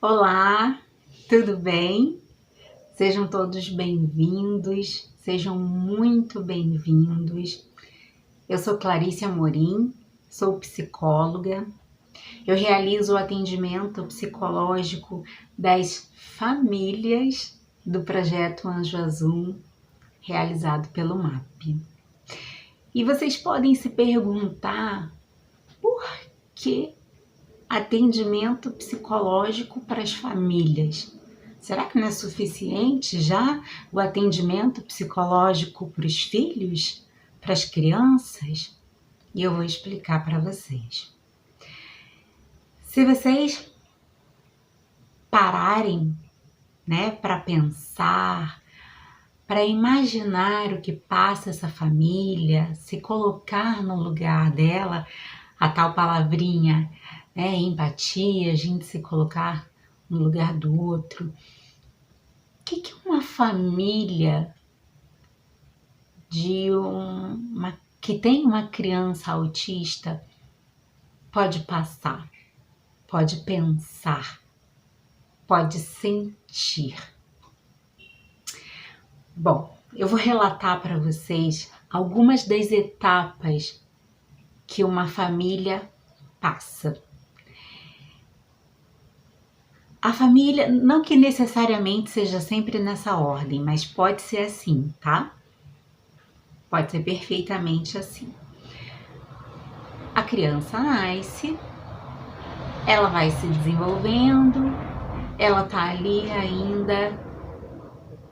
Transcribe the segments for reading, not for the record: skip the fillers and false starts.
Olá, tudo bem? Sejam todos bem-vindos, sejam muito bem-vindos. Eu sou Clarice Amorim, sou psicóloga. Eu realizo o atendimento psicológico das famílias do projeto Anjo Azul, realizado pelo MAP. E vocês podem se perguntar por que atendimento psicológico para as famílias? Será que não é suficiente já o atendimento psicológico para os filhos, para as crianças? E eu vou explicar para vocês. Se vocês pararem, para pensar, para imaginar o que passa essa família, se colocar no lugar dela, a tal palavrinha, empatia, a gente se colocar no lugar do outro. O que uma família que tem uma criança autista pode passar, pode pensar, pode sentir? Bom, eu vou relatar para vocês algumas das etapas que uma família passa. A família, não que necessariamente seja sempre nessa ordem, mas pode ser assim, tá? Pode ser perfeitamente assim. A criança nasce, ela vai se desenvolvendo, ela tá ali ainda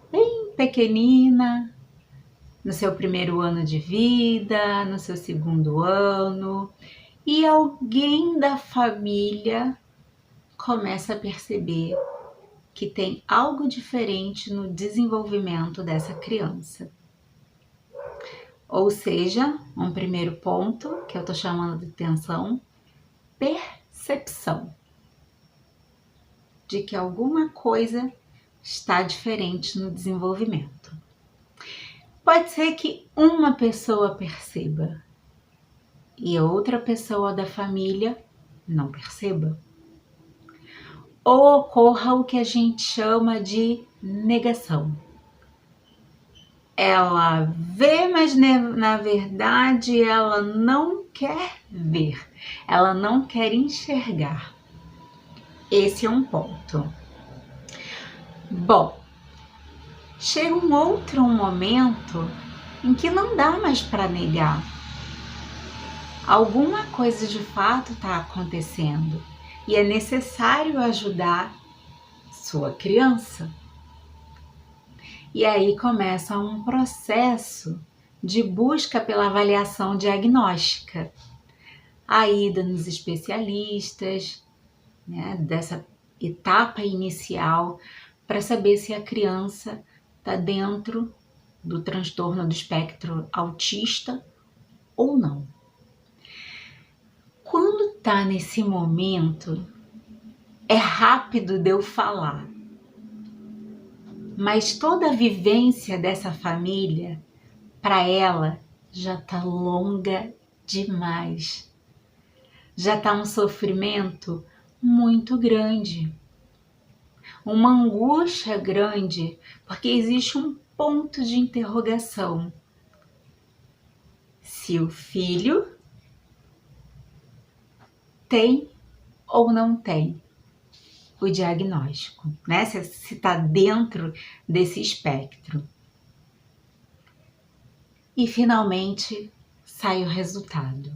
bem pequenina, no seu primeiro ano de vida, no seu segundo ano, e alguém da família começa a perceber que tem algo diferente no desenvolvimento dessa criança. Ou seja, um primeiro ponto que eu tô chamando de atenção, percepção de que alguma coisa está diferente no desenvolvimento. Pode ser que uma pessoa perceba e outra pessoa da família não perceba. Ou ocorra o que a gente chama de negação. Ela vê, mas na verdade ela não quer ver, ela não quer enxergar. Esse é um ponto. Bom, chega um outro momento em que não dá mais para negar. Alguma coisa de fato está acontecendo e é necessário ajudar sua criança. E aí começa um processo de busca pela avaliação diagnóstica. A ida nos especialistas, dessa etapa inicial, para saber se a criança está dentro do transtorno do espectro autista ou não. Quando está nesse momento, é rápido de eu falar, mas toda a vivência dessa família, para ela, já está longa demais. Já está um sofrimento muito grande, uma angústia grande, porque existe um ponto de interrogação. Se o filho tem ou não tem o diagnóstico, se está dentro desse espectro. E finalmente sai o resultado.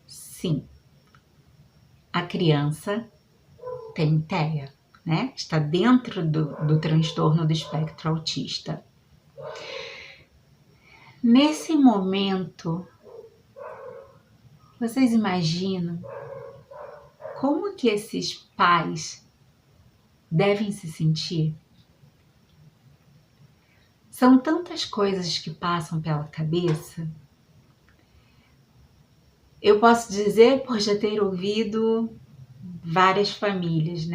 Sim, a criança tem TEA, está dentro do transtorno do espectro autista. Nesse momento, vocês imaginam como que esses pais devem se sentir? São tantas coisas que passam pela cabeça. Eu posso dizer, por já ter ouvido várias famílias,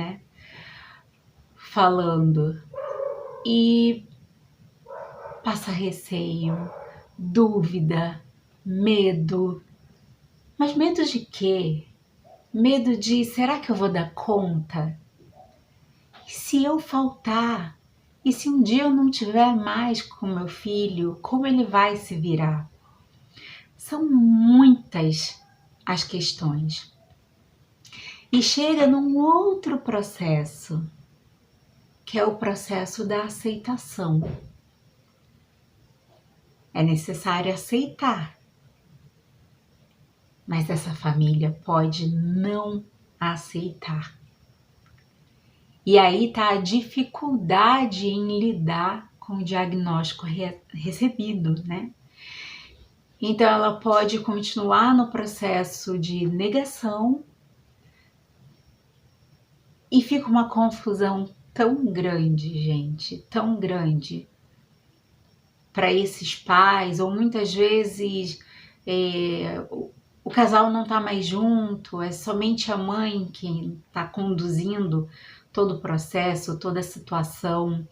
falando, e passa receio, dúvida, medo. Mas medo de quê? Medo de, será que eu vou dar conta? se eu faltar? E se um dia eu não tiver mais com meu filho, como ele vai se virar? São muitas as questões. E chega num outro processo, que é o processo da aceitação. É necessário aceitar, mas essa família pode não aceitar. E aí está a dificuldade em lidar com o diagnóstico recebido, né? Então ela pode continuar no processo de negação e fica uma confusão tão grande, gente, tão grande para esses pais, ou muitas vezes o casal não está mais junto, é somente a mãe que está conduzindo todo o processo, toda a situação.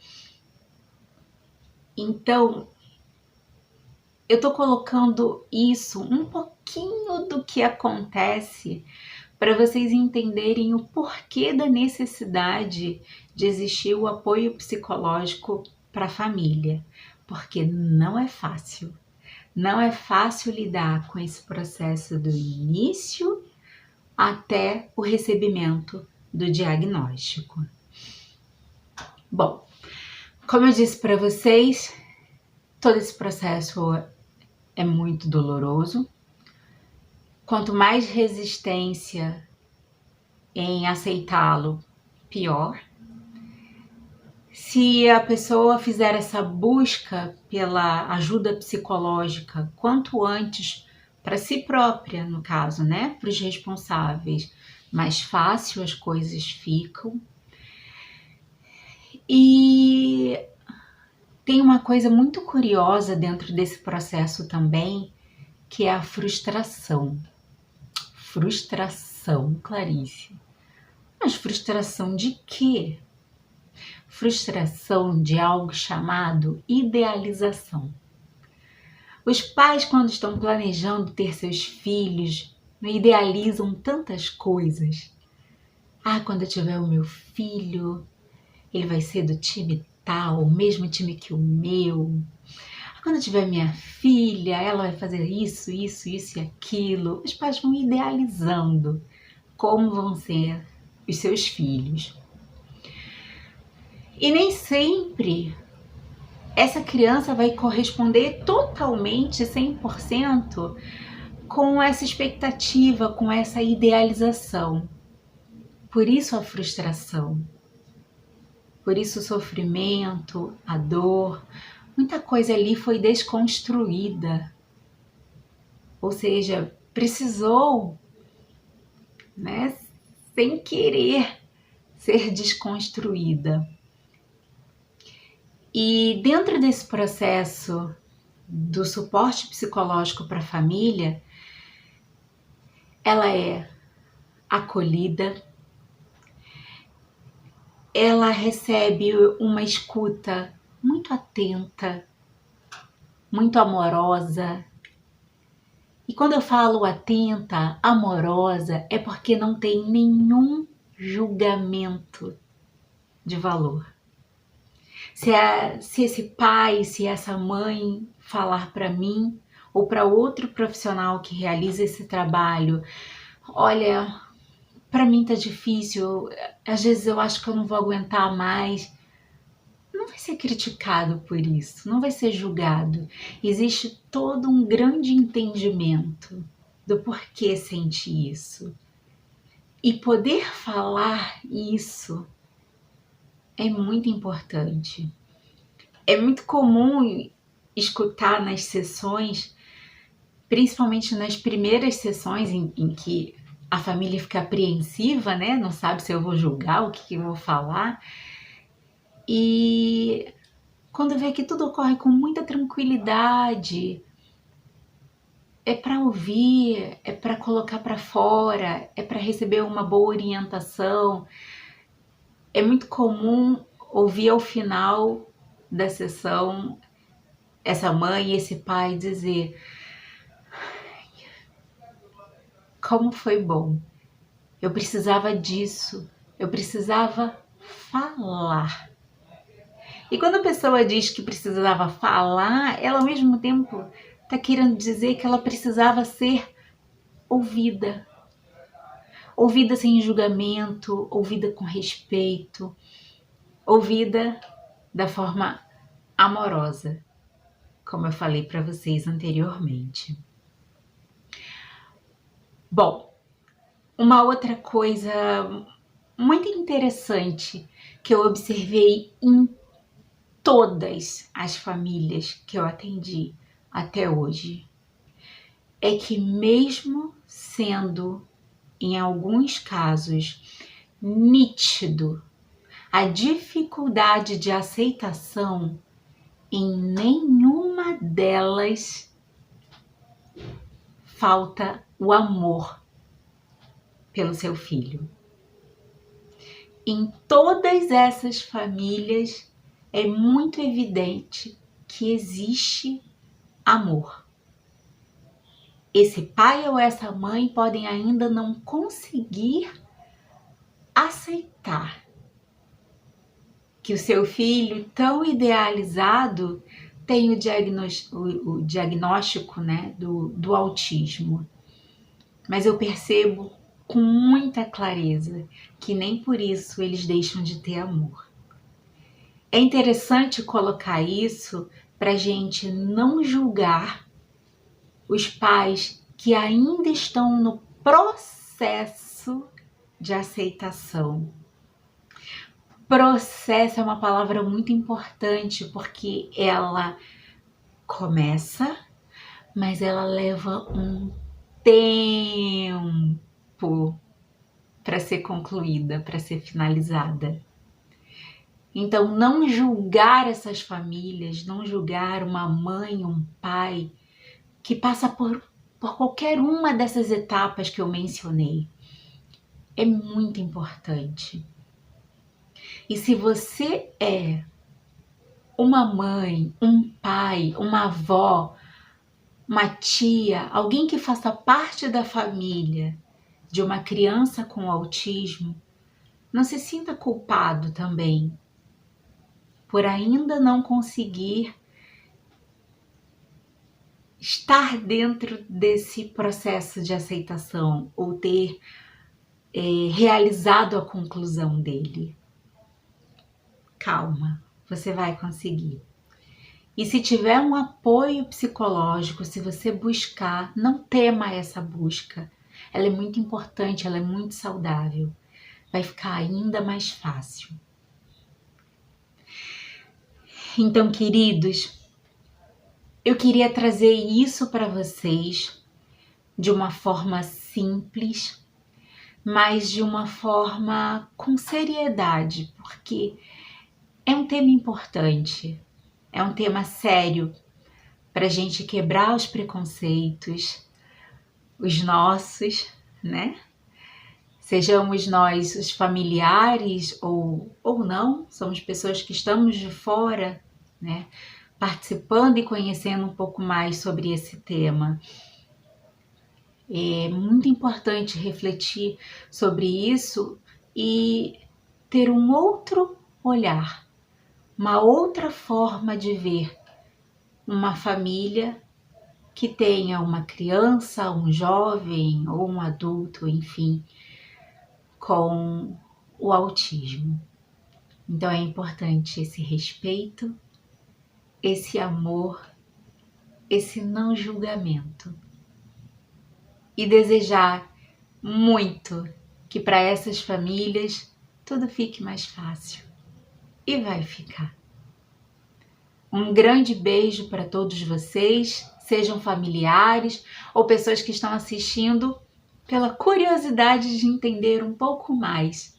Então, eu estou colocando isso, um pouquinho do que acontece, para vocês entenderem o porquê da necessidade de existir o apoio psicológico para a família. Porque não é fácil. Não é fácil lidar com esse processo do início até o recebimento do diagnóstico. Bom, como eu disse para vocês, todo esse processo é muito doloroso. Quanto mais resistência em aceitá-lo, pior. Se a pessoa fizer essa busca pela ajuda psicológica quanto antes, para si própria, no caso, né? Para os responsáveis, mais fácil as coisas ficam. E tem uma coisa muito curiosa dentro desse processo também, que é a frustração. Frustração, Clarice. Mas frustração de quê? Frustração de algo chamado idealização. Os pais, quando estão planejando ter seus filhos, idealizam tantas coisas. Quando eu tiver o meu filho, ele vai ser do time tal, o mesmo time que o meu. Quando eu tiver minha filha, ela vai fazer isso, isso, isso e aquilo. Os pais vão idealizando como vão ser os seus filhos. E nem sempre essa criança vai corresponder totalmente, 100%, com essa expectativa, com essa idealização. Por isso a frustração, por isso o sofrimento, a dor, muita coisa ali foi desconstruída. Ou seja, precisou, né, sem querer, ser desconstruída. E dentro desse processo do suporte psicológico para a família, ela é acolhida, ela recebe uma escuta muito atenta, muito amorosa. E quando eu falo atenta, amorosa, é porque não tem nenhum julgamento de valor. Se esse pai, se essa mãe falar para mim ou para outro profissional que realiza esse trabalho, olha, para mim tá difícil, às vezes eu acho que eu não vou aguentar mais, não vai ser criticado por isso, não vai ser julgado. Existe todo um grande entendimento do porquê sente isso. E poder falar isso é muito importante. É muito comum escutar nas sessões, principalmente nas primeiras sessões em que a família fica apreensiva, né? Não sabe se eu vou julgar, o que eu vou falar. E quando vê que tudo ocorre com muita tranquilidade, é para ouvir, é para colocar para fora, é para receber uma boa orientação. É muito comum ouvir ao final da sessão essa mãe e esse pai dizer: como foi bom, eu precisava disso, eu precisava falar. E quando a pessoa diz que precisava falar, ela ao mesmo tempo está querendo dizer que ela precisava ser ouvida. Ouvida sem julgamento, ouvida com respeito, ouvida da forma amorosa, como eu falei para vocês anteriormente. Bom, uma outra coisa muito interessante que eu observei em todas as famílias que eu atendi até hoje é que, mesmo sendo em alguns casos nítido a dificuldade de aceitação, em nenhuma delas falta o amor pelo seu filho. Em todas essas famílias é muito evidente que existe amor. Esse pai ou essa mãe podem ainda não conseguir aceitar que o seu filho tão idealizado tem o diagnóstico, né, do autismo. Mas eu percebo com muita clareza que nem por isso eles deixam de ter amor. É interessante colocar isso para a gente não julgar os pais que ainda estão no processo de aceitação. Processo é uma palavra muito importante porque ela começa, mas ela leva um tempo para ser concluída, para ser finalizada. Então, não julgar essas famílias, não julgar uma mãe, um pai que passa por qualquer uma dessas etapas que eu mencionei, é muito importante. E se você é uma mãe, um pai, uma avó, uma tia, alguém que faça parte da família de uma criança com autismo, não se sinta culpado também por ainda não conseguir estar dentro desse processo de aceitação ou ter realizado a conclusão dele. Calma, você vai conseguir. E se tiver um apoio psicológico, se você buscar, não tema essa busca. Ela é muito importante, ela é muito saudável. Vai ficar ainda mais fácil. Então, queridos, eu queria trazer isso para vocês de uma forma simples, mas de uma forma com seriedade, porque é um tema importante, é um tema sério para a gente quebrar os preconceitos, os nossos, né? Sejamos nós os familiares ou não, somos pessoas que estamos de fora, né? Participando e conhecendo um pouco mais sobre esse tema. É muito importante refletir sobre isso e ter um outro olhar, uma outra forma de ver uma família que tenha uma criança, um jovem ou um adulto, enfim, com o autismo. Então é importante esse respeito, esse amor, esse não julgamento e desejar muito que para essas famílias tudo fique mais fácil e vai ficar. Um grande beijo para todos vocês, sejam familiares ou pessoas que estão assistindo pela curiosidade de entender um pouco mais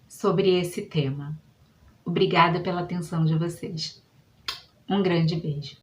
sobre esse tema. Obrigada pela atenção de vocês. Um grande beijo.